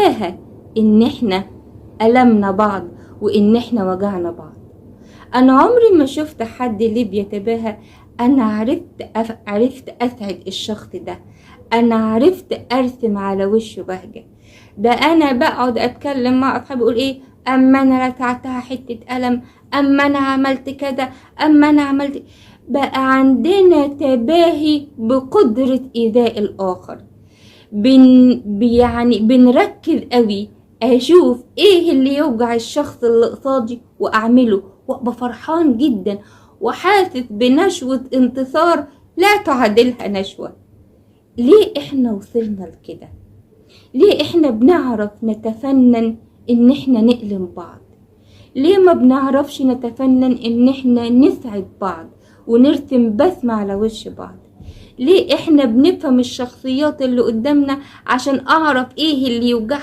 نتباهى ان احنا ألمنا بعض وان احنا وجعنا بعض. انا عمري ما شفت حد ليه بيتباهى. انا عرفت اسعد الشخص ده، انا عرفت ارسم على وشه بهجة. ده انا بقعد اتكلم مع اصحابي اقول ايه، اما انا رفعتها حتة قلم، اما انا عملت كذا، اما انا عملت. بقى عندنا تباهي بقدرة ايذاء الاخر. يعني بنركز قوي اشوف ايه اللي يوجع الشخص اللي قصادي واعمله، وابقى فرحان جدا وحاسس بنشوة انتصار لا تعادلها نشوة. ليه احنا وصلنا لكده؟ ليه احنا بنعرف نتفنن ان احنا نألم بعض؟ ليه ما بنعرفش نتفنن ان احنا نسعد بعض ونرسم بسمة على وش بعض؟ ليه احنا بنفهم الشخصيات اللي قدامنا عشان اعرف ايه اللي يوجعها